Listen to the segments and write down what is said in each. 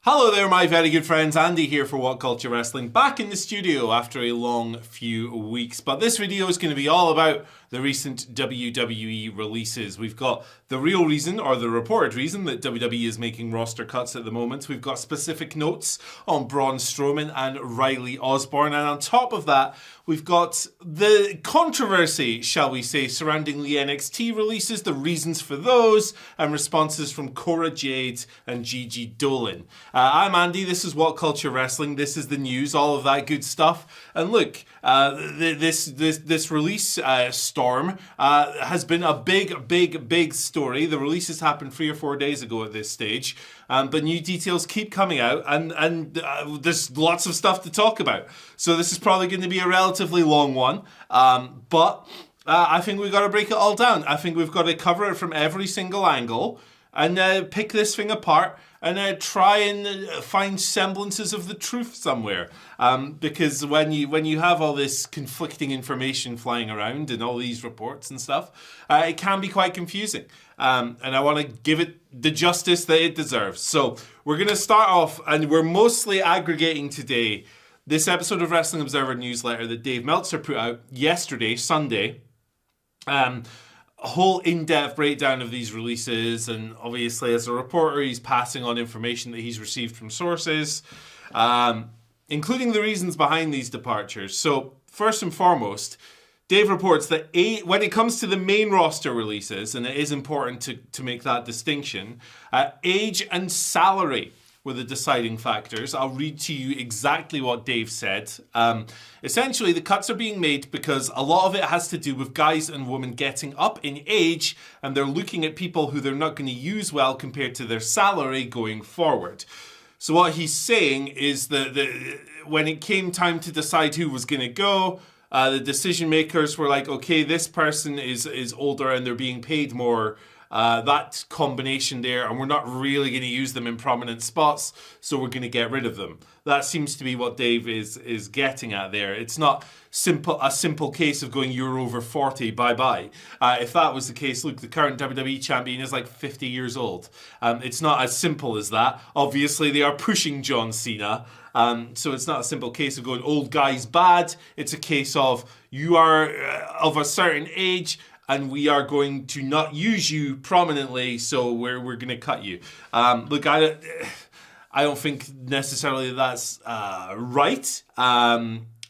Hello there, my very good friends. Andy here for WhatCulture Wrestling, back in the studio after a long few weeks. But this video is going to be all about the recent WWE releases. We've got the real reason, or the reported reason, that WWE is making roster cuts at the moment. We've got specific notes on Braun Strowman and Riley Osborne. And on top of that, we've got the controversy, shall we say, surrounding the NXT releases, the reasons for those, and responses from Cora, Jade, and Gigi Dolin. I'm Andy, this is WhatCulture Wrestling, this is the news, all of that good stuff. And look, this release storm has been a big story. The releases happened 3 or 4 days ago at this stage, but new details keep coming out, and there's lots of stuff to talk about. So this is probably going to be a relatively long one, but I think we've got to break it all down. I think we've got to cover it from every single angle and pick this thing apart and try and find semblances of the truth somewhere. Because when you have all this conflicting information flying around and all these reports and stuff, it can be quite confusing. And I want to give it the justice that it deserves. So we're going to start off, and we're mostly aggregating today this episode of Wrestling Observer newsletter that Dave Meltzer put out yesterday, Sunday. A whole in-depth breakdown of these releases, and obviously as a reporter he's passing on information that he's received from sources, including the reasons behind these departures. So first and foremost, Dave reports that when it comes to the main roster releases, and it is important to make that distinction, age and salary were the deciding factors. I'll read to you exactly what Dave said. Essentially, the cuts are being made because a lot of it has to do with guys and women getting up in age, and they're looking at people who they're not going to use well compared to their salary going forward. So what he's saying is that when it came time to decide who was going to go, the decision makers were like, okay, this person is older and they're being paid more. That combination there, and we're not really going to use them in prominent spots, so we're going to get rid of them. That seems to be what Dave is getting at there. It's not a simple case of going, you're over 40, bye-bye. If that was the case, look, the current WWE champion is like 50 years old. It's not as simple as that. Obviously, they are pushing John Cena, so it's not a simple case of going, old guy's bad. It's a case of, you are of a certain age, and we are going to not use you prominently, so we're going to cut you. Look, I don't think necessarily that's right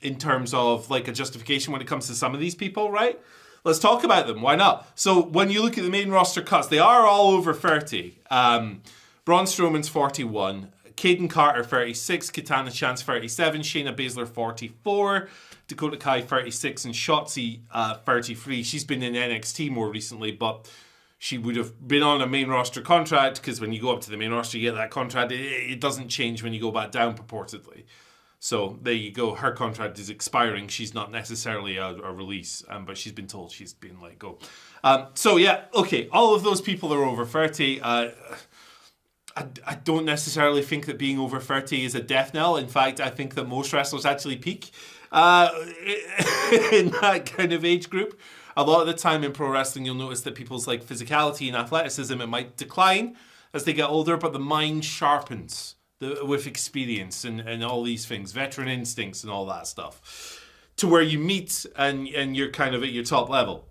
in terms of like a justification when it comes to some of these people, right? Let's talk about them. Why not? So when you look at the main roster cuts, they are all over 30. Braun Strowman's 41. Caden Carter, 36. Katana Chance, 37. Shayna Baszler, 44. Dakota Kai, 36. And Shotzi, 33. She's been in NXT more recently, but she would have been on a main roster contract, because when you go up to the main roster, you get that contract. It doesn't change when you go back down, purportedly. So there you go. Her contract is expiring. She's not necessarily a release, but she's been told she's been let go. So yeah, okay. All of those people are over 30. I don't necessarily think that being over 30 is a death knell. In fact, I think that most wrestlers actually peak in that kind of age group. A lot of the time in pro wrestling, you'll notice that people's like physicality and athleticism, it might decline as they get older, but the mind sharpens with experience and all these things, veteran instincts and all that stuff, to where you meet and you're kind of at your top level.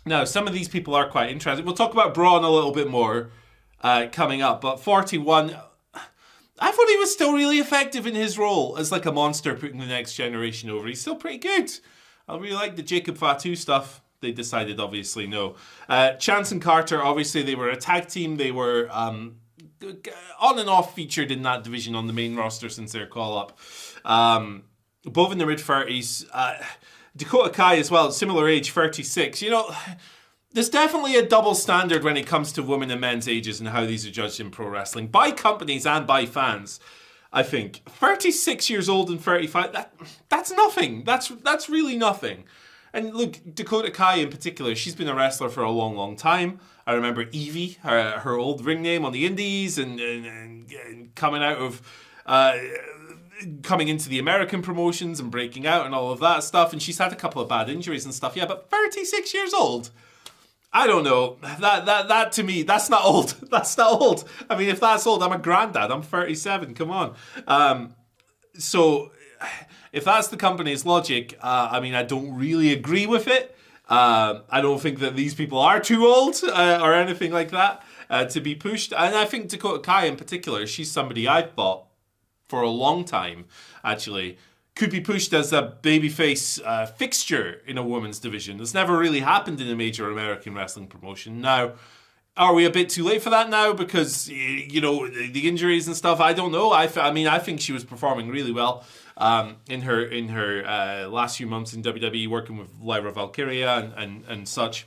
Now, some of these people are quite interesting. We'll talk about Braun a little bit more coming up, but 41, I thought he was still really effective in his role as like a monster putting the next generation over. He's still pretty good. I really like the Jacob Fatu stuff. They decided obviously no. Chance and Carter, obviously they were a tag team. They were on and off featured in that division on the main roster since their call up. Both in the mid-30s. Dakota Kai as well, similar age, 36. You know, there's definitely a double standard when it comes to women and men's ages and how these are judged in pro wrestling by companies and by fans. I think 36 years old and 35, that's nothing. That's really nothing. And look, Dakota Kai in particular, she's been a wrestler for a long time. I remember Evie, her old ring name on the indies, and coming out of coming into the American promotions and breaking out and all of that stuff. And she's had a couple of bad injuries and stuff. Yeah, but 36 years old. I don't know. That to me, that's not old. That's not old. I mean, if that's old, I'm a granddad. I'm 37. Come on. So if that's the company's logic, I mean, I don't really agree with it. I don't think that these people are too old or anything like that to be pushed. And I think Dakota Kai in particular, she's somebody I've thought for a long time, actually, could be pushed as a babyface fixture in a women's division. That's never really happened in a major American wrestling promotion. Now, are we a bit too late for that now? Because, you know, the injuries and stuff, I don't know. I mean, I think she was performing really well in her last few months in WWE, working with Lyra Valkyria and such.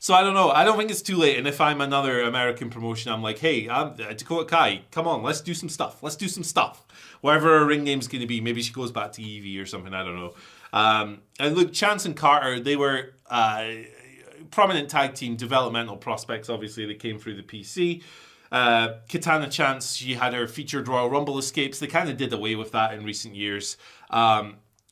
So I don't know. I don't think it's too late. And if I'm another American promotion, I'm like, hey, I'm Dakota Kai. Come on, let's do some stuff. Let's do some stuff. Whatever her ring name's going to be. Maybe she goes back to Evie or something. I don't know. And look, Chance and Carter, they were prominent tag team developmental prospects. Obviously, they came through the PC. Katana Chance, she had her featured Royal Rumble escapes. They kind of did away with that in recent years.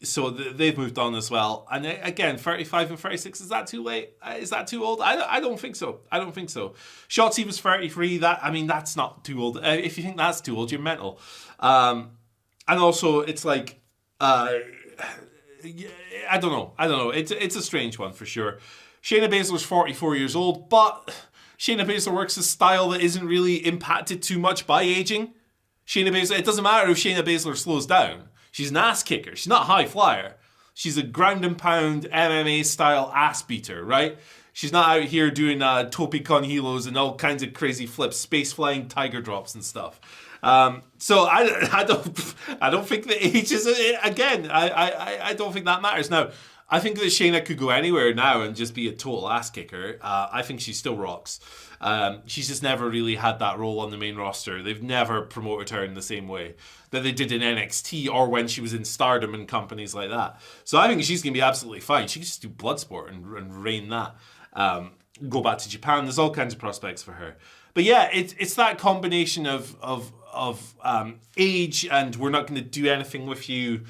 So they've moved on as well. And again, 35 and 36, is that too late? Is that too old? I don't think so. I don't think so. Shotzi was 33. That's not too old. If you think that's too old, you're mental. And also, it's like, I don't know. It's a strange one for sure. Shayna Baszler's 44 years old, but Shayna Baszler works a style that isn't really impacted too much by aging. Shayna Baszler, it doesn't matter if Shayna Baszler slows down. She's an ass kicker. She's not a high flyer. She's a ground and pound MMA style ass beater, right? She's not out here doing tope con hilos and all kinds of crazy flips, space flying tiger drops and stuff. So I don't think the age is again. I don't think that matters. Now, I think that Shayna could go anywhere now and just be a total ass kicker. I think she still rocks. She's just never really had that role on the main roster. They've never promoted her in the same way that they did in NXT or when she was in Stardom and companies like that. So I think she's going to be absolutely fine. She can just do Bloodsport and reign that. Go back to Japan. There's all kinds of prospects for her. But yeah, it's that combination of age and we're not going to do anything with you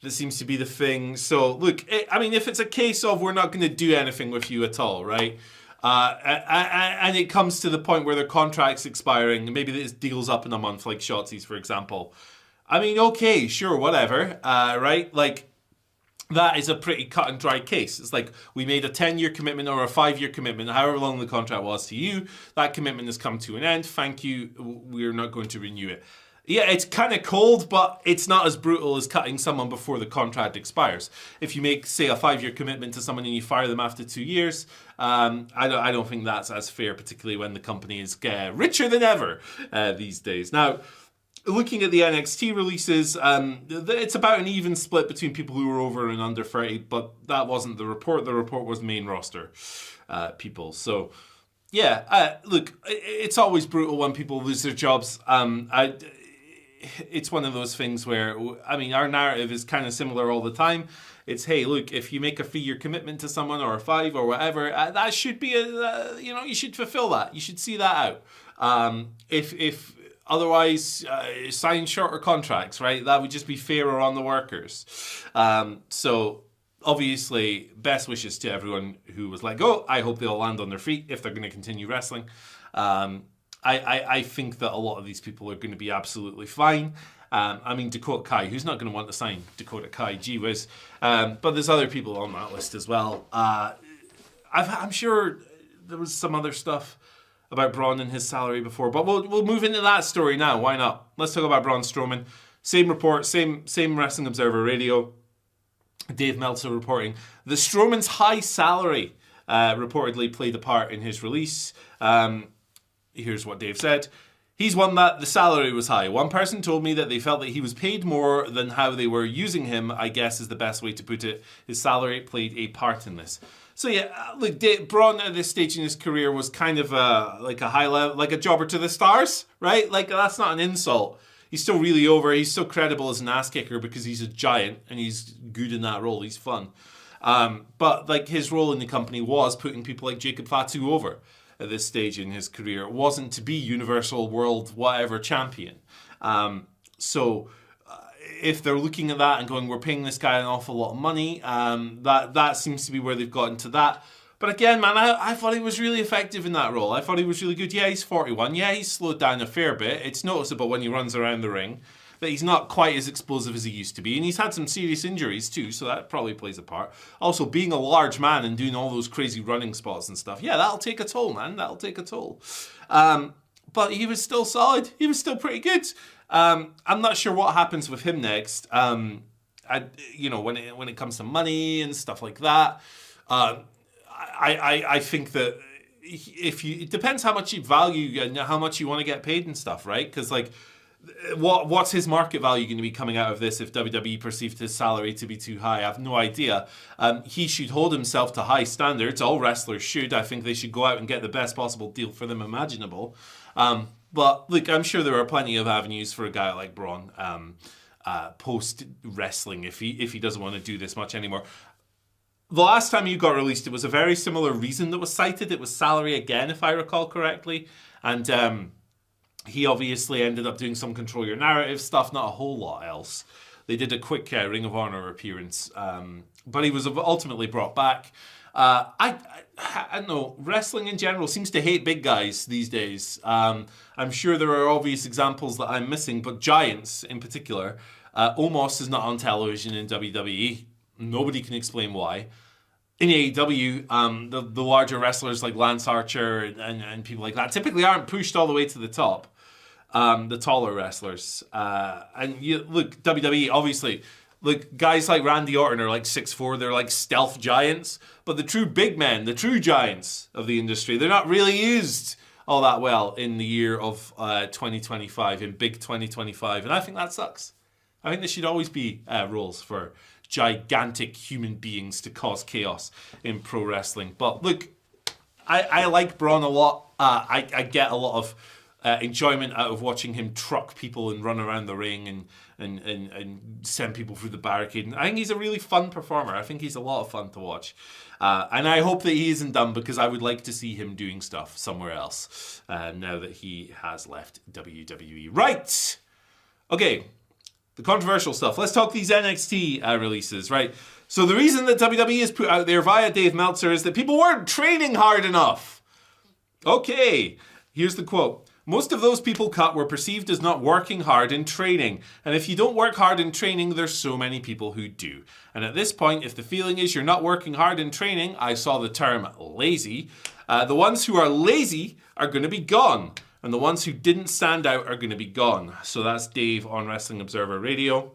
that seems to be the thing. So look, I mean, if it's a case of we're not going to do anything with you at all, right? And it comes to the point where their contract's expiring, maybe this deal's up in a month, like Shotzi's, for example. I mean, okay, sure, whatever, right? Like, that is a pretty cut and dry case. It's like, we made a 10-year commitment or a 5-year commitment, however long the contract was to you. That commitment has come to an end. Thank you. We're not going to renew it. Yeah, it's kind of cold, but it's not as brutal as cutting someone before the contract expires. If you make, say, a 5-year commitment to someone and you fire them after 2 years, I don't think that's as fair, particularly when the company is richer than ever these days. Now, looking at the NXT releases, it's about an even split between people who were over and under 30, but that wasn't the report. The report was main roster people. So, yeah, look, it's always brutal when people lose their jobs. It's one of those things where, I mean, our narrative is kind of similar all the time. It's, hey, look, if you make a 3-year commitment to someone or a 5 or whatever, that should be you should fulfill that. You should see that out. If otherwise, sign shorter contracts, right? That would just be fairer on the workers. So obviously, best wishes to everyone who was let go. I hope they'll land on their feet if they're going to continue wrestling. I think that a lot of these people are going to be absolutely fine. I mean, Dakota Kai, who's not going to want to sign Dakota Kai? Gee whiz. But there's other people on that list as well. I'm sure there was some other stuff about Braun and his salary before, but we'll move into that story now. Why not? Let's talk about Braun Strowman. Same report, same Wrestling Observer Radio. Dave Meltzer reporting the Strowman's high salary reportedly played a part in his release. Here's what Dave said. He's one that the salary was high. One person told me that they felt that he was paid more than how they were using him, I guess is the best way to put it. His salary played a part in this. So yeah, look, Braun at this stage in his career was kind of like a high level, like a jobber to the stars, right? Like, that's not an insult. He's still really over. He's still credible as an ass kicker because he's a giant and he's good in that role. He's fun. But like, his role in the company was putting people like Jacob Fatu over at this stage in his career. It wasn't to be Universal World whatever champion. So if they're looking at that and going, we're paying this guy an awful lot of money, that seems to be where they've gotten to that. But again, man, I thought he was really effective in that role. I thought he was really good. Yeah, he's 41. Yeah, he's slowed down a fair bit. It's noticeable when he runs around the ring that he's not quite as explosive as he used to be. And he's had some serious injuries too, so that probably plays a part. Also, being a large man and doing all those crazy running spots and stuff, yeah, that'll take a toll, man. That'll take a toll. But he was still solid. He was still pretty good. I'm not sure what happens with him next. When it comes to money and stuff like that, I think that it depends how much you value and how much you want to get paid and stuff, right? Because like, what's his market value going to be coming out of this if WWE perceived his salary to be too high? I have no idea. He should hold himself to high standards. All wrestlers should. I think they should go out and get the best possible deal for them imaginable. But look, I'm sure there are plenty of avenues for a guy like Braun post wrestling if he doesn't want to do this much anymore. The last time you got released, it was a very similar reason that was cited. It was salary again, if I recall correctly. And he obviously ended up doing some Control Your Narrative stuff, not a whole lot else. They did a quick Ring of Honor appearance. But he was ultimately brought back. I don't know, wrestling in general seems to hate big guys these days. I'm sure there are obvious examples that I'm missing, but giants in particular. Omos is not on television in WWE. Nobody can explain why. In AEW, the larger wrestlers like Lance Archer and people like that typically aren't pushed all the way to the top. The taller wrestlers. Look, WWE, obviously, look, guys like Randy Orton are like 6'4", they're like stealth giants. But the true big men, the true giants of the industry, they're not really used all that well in the year of 2025, in big 2025. And I think that sucks. I think there should always be roles for gigantic human beings to cause chaos in pro wrestling. But look, I like Braun a lot. I get a lot of enjoyment out of watching him truck people and run around the ring and send people through the barricade. And I think he's a really fun performer. I think he's a lot of fun to watch. And I hope that he isn't done, because I would like to see him doing stuff somewhere else now that he has left WWE. Right! Okay. The controversial stuff. Let's talk these NXT releases, right? So the reason that WWE has put out there via Dave Meltzer is that people weren't training hard enough. Okay, here's the quote. Most of those people cut were perceived as not working hard in training. And if you don't work hard in training, there's so many people who do. And at this point, if the feeling is you're not working hard in training, I saw the term lazy, the ones who are lazy are going to be gone. And the ones who didn't stand out are going to be gone. So that's Dave on Wrestling Observer Radio.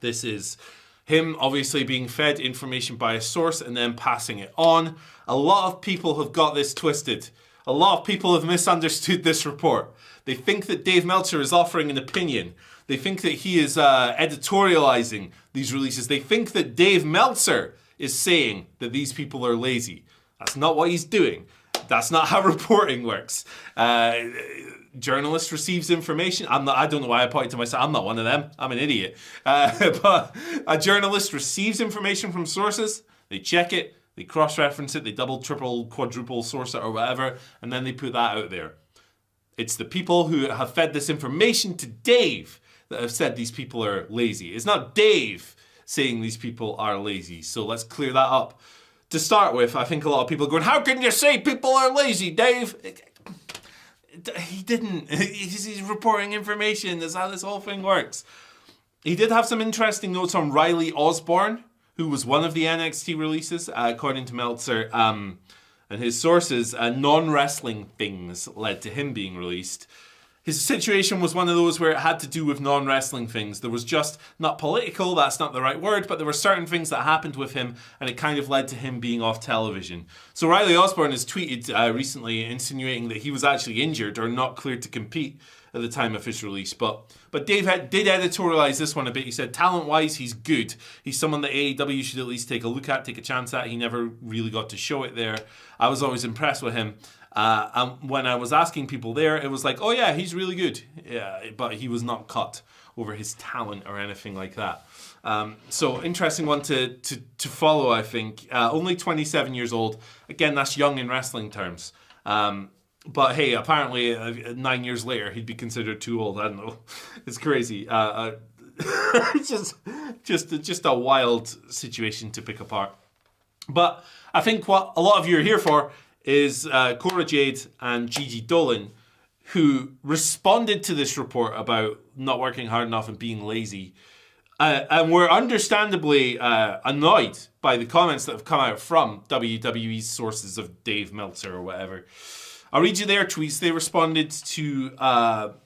This is him obviously being fed information by a source and then passing it on. A lot of people have got this twisted. A lot of people have misunderstood this report. They think that Dave Meltzer is offering an opinion. They think that he is editorializing these releases. They think that Dave Meltzer is saying that these people are lazy. That's not what he's doing. That's not how reporting works. Journalist receives information. I don't know why I pointed to myself. I'm not one of them. I'm an idiot. But a journalist receives information from sources. They check it. They cross-reference it. They double, triple, quadruple source it or whatever. And then they put that out there. It's the people who have fed this information to Dave that have said these people are lazy. It's not Dave saying these people are lazy. So let's clear that up. To start with, I think a lot of people are going, how can you say people are lazy, Dave? He didn't. He's reporting information. That's how this whole thing works. He did have some interesting notes on Riley Osborne, who was one of the NXT releases, according to Meltzer. And his sources, non-wrestling things led to him being released. His situation was one of those where it had to do with non-wrestling things. There was just, not political, that's not the right word, but there were certain things that happened with him, and it kind of led to him being off television. So Riley Osborne has tweeted recently insinuating that he was actually injured or not cleared to compete at the time of his release. But Dave did editorialize this one a bit. He said, talent-wise, he's good. He's someone that AEW should at least take a look at, take a chance at. He never really got to show it there. I was always impressed with him. And when I was asking people there, it was like, oh yeah, he's really good. Yeah, but he was not cut over his talent or anything like that. So interesting one to follow, I think. Only 27 years old. Again, that's young in wrestling terms. But hey, apparently 9 years later, he'd be considered too old. I don't know. It's crazy. It's just a wild situation to pick apart. But I think what a lot of you are here for is Cora, Jade and Gigi Dolin, who responded to this report about not working hard enough and being lazy. And were understandably annoyed by the comments that have come out from WWE's sources of Dave Meltzer or whatever. I'll read you their tweets. They responded to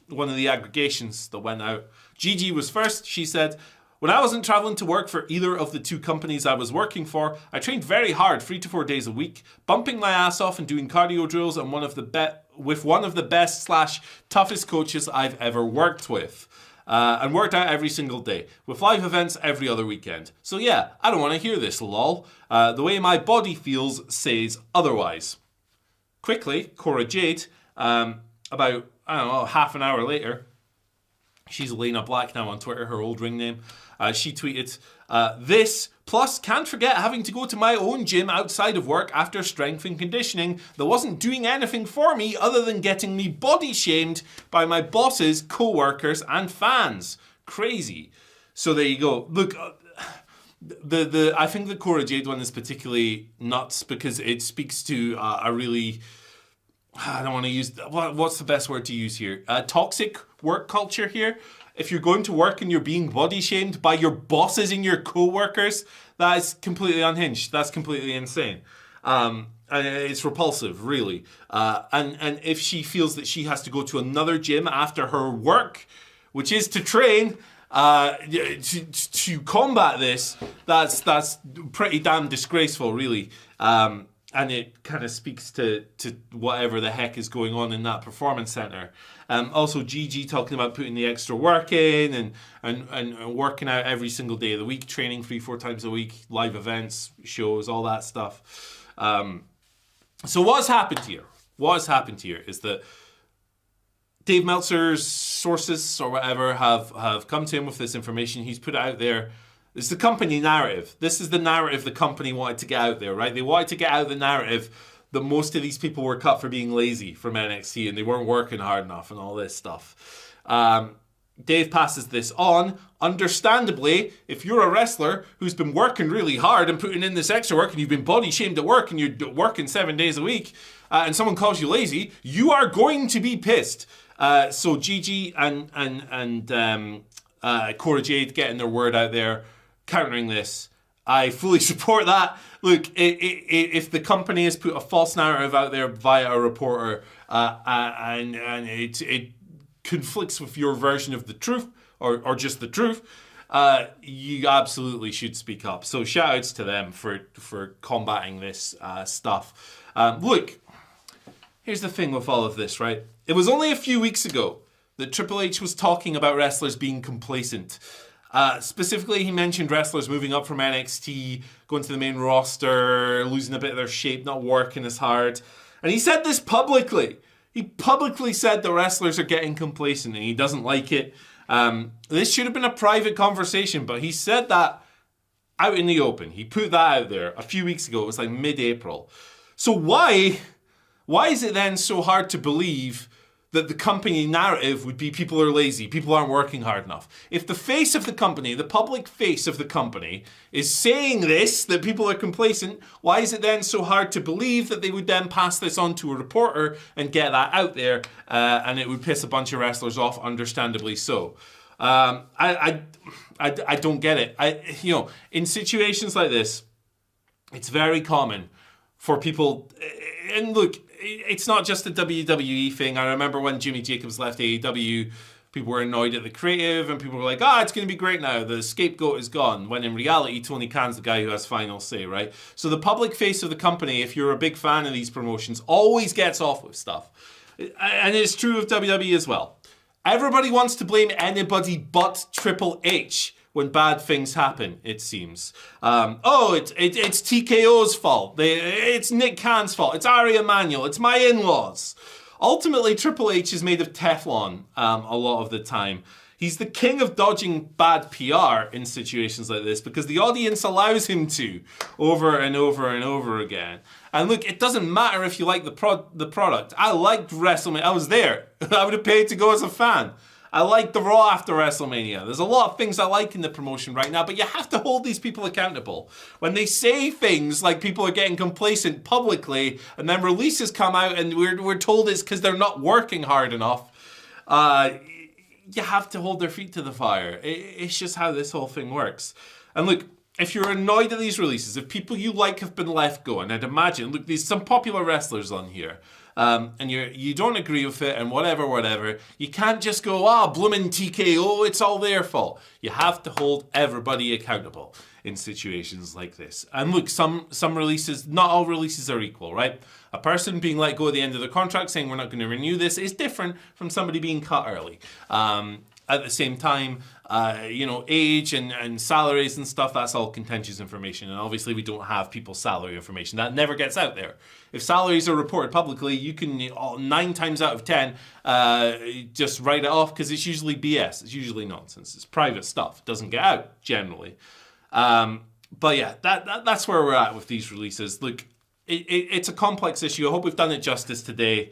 one of the aggregations that went out. Gigi was first. She said, "When I wasn't traveling to work for either of the two companies I was working for, I trained very hard 3 to 4 days a week, bumping my ass off and doing cardio drills and with one of the best / toughest coaches I've ever worked with. And worked out every single day, with live events every other weekend. So yeah, I don't want to hear this, lol. The way my body feels says otherwise." Quickly, Cora Jade, about, I don't know, half an hour later, she's Elena Black now on Twitter, her old ring name, she tweeted, "This, plus can't forget having to go to my own gym outside of work after strength and conditioning that wasn't doing anything for me other than getting me body shamed by my bosses, co-workers and fans. Crazy." So there you go. Look, I think the Cora Jade one is particularly nuts because it speaks to a really, I don't want to use, what's the best word to use here? Toxic work culture here. If you're going to work and you're being body shamed by your bosses and your co-workers, that is completely unhinged. That's completely insane. And it's repulsive, really. And if she feels that she has to go to another gym after her work, which is to train, to combat this, that's pretty damn disgraceful, really. And it kind of speaks to whatever the heck is going on in that performance center. Also, Gigi talking about putting the extra work in and working out every single day of the week, training 3-4 times a week, live events, shows, all that stuff. So what's happened here? What has happened here is that Dave Meltzer's sources or whatever have come to him with this information. He's put it out there. It's the company narrative. This is the narrative the company wanted to get out there, right? They wanted to get out the narrative that most of these people were cut for being lazy from NXT and they weren't working hard enough and all this stuff. Dave passes this on. Understandably, if you're a wrestler who's been working really hard and putting in this extra work and you've been body shamed at work and you're working 7 days a week and someone calls you lazy, you are going to be pissed. So Gigi and Cora Jade getting their word out there, countering this. I fully support that. Look, if the company has put a false narrative out there via a reporter and it conflicts with your version of the truth or just the truth, you absolutely should speak up. So shout outs to them for combating this stuff. Look, here's the thing with all of this, right? It was only a few weeks ago that Triple H was talking about wrestlers being complacent. Specifically, he mentioned wrestlers moving up from NXT, going to the main roster, losing a bit of their shape, not working as hard. And he said this publicly. He publicly said that wrestlers are getting complacent and he doesn't like it. This should have been a private conversation, but he said that out in the open. He put that out there a few weeks ago. It was like mid-April. So why is it then so hard to believe that the company narrative would be people are lazy, people aren't working hard enough? If the face of the company, the public face of the company, is saying this, that people are complacent, why is it then so hard to believe that they would then pass this on to a reporter and get that out there and it would piss a bunch of wrestlers off, understandably so? I don't get it. In situations like this, it's very common for people, and look, it's not just a WWE thing. I remember when Jimmy Jacobs left AEW, people were annoyed at the creative and people were like, it's going to be great now. The scapegoat is gone. When in reality, Tony Khan's the guy who has final say, right? So the public face of the company, if you're a big fan of these promotions, always gets off with stuff. And it's true of WWE as well. Everybody wants to blame anybody but Triple H when bad things happen, it seems. It's TKO's fault. It's Nick Khan's fault. It's Ari Emanuel. It's my in-laws. Ultimately, Triple H is made of Teflon a lot of the time. He's the king of dodging bad PR in situations like this because the audience allows him to over and over and over again. And look, it doesn't matter if you like the product. I liked WrestleMania. I was there. I would have paid to go as a fan. I like the Raw after WrestleMania. There's a lot of things I like in the promotion right now, but you have to hold these people accountable. When they say things like people are getting complacent publicly, and then releases come out and we're told it's because they're not working hard enough, you have to hold their feet to the fire. It's just how this whole thing works. And look, if you're annoyed at these releases, if people you like have been left go, and I'd imagine, look, there's some popular wrestlers on here, and you don't agree with it and whatever, you can't just go, bloomin' TKO, it's all their fault. You have to hold everybody accountable in situations like this. And look, some releases, not all releases are equal, right? A person being let go at the end of the contract saying we're not going to renew this is different from somebody being cut early. At the same time, age and salaries and stuff, that's all contentious information. And obviously we don't have people's salary information. That never gets out there. If salaries are reported publicly, you can 9 times out of 10 just write it off because it's usually BS. It's usually nonsense. It's private stuff. It doesn't get out generally. But yeah, that's where we're at with these releases. Look, it's a complex issue. I hope we've done it justice today.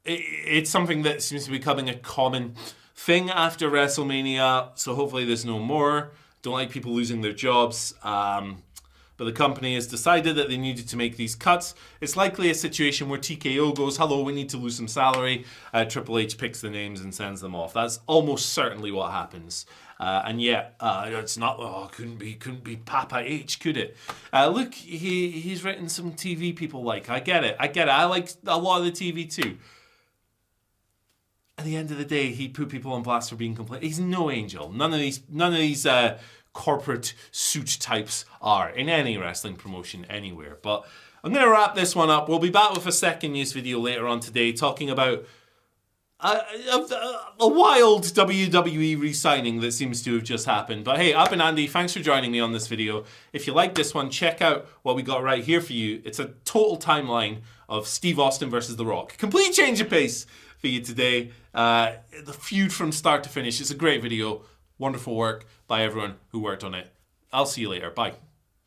It's something that seems to be becoming a common thing after WrestleMania, so hopefully there's no more. Don't like people losing their jobs, but the company has decided that they needed to make these cuts. It's likely a situation where TKO goes, hello, we need to lose some salary. Triple H picks the names and sends them off. That's almost certainly what happens. And yet, it's not, couldn't be Papa H, could it? Look, he's written some TV people like. I get it. I like a lot of the TV too. At the end of the day, he put people on blast for being complete. He's no angel. None of these corporate suit types are in any wrestling promotion anywhere. But I'm going to wrap this one up. We'll be back with a second news video later on today talking about a wild WWE re-signing that seems to have just happened. But hey, I've been Andy. Thanks for joining me on this video. If you like this one, check out what we got right here for you. It's a total timeline of Steve Austin versus The Rock. Complete change of pace for you today. The feud from start to finish. It's a great video. Wonderful work by everyone who worked on it. I'll see you later. Bye.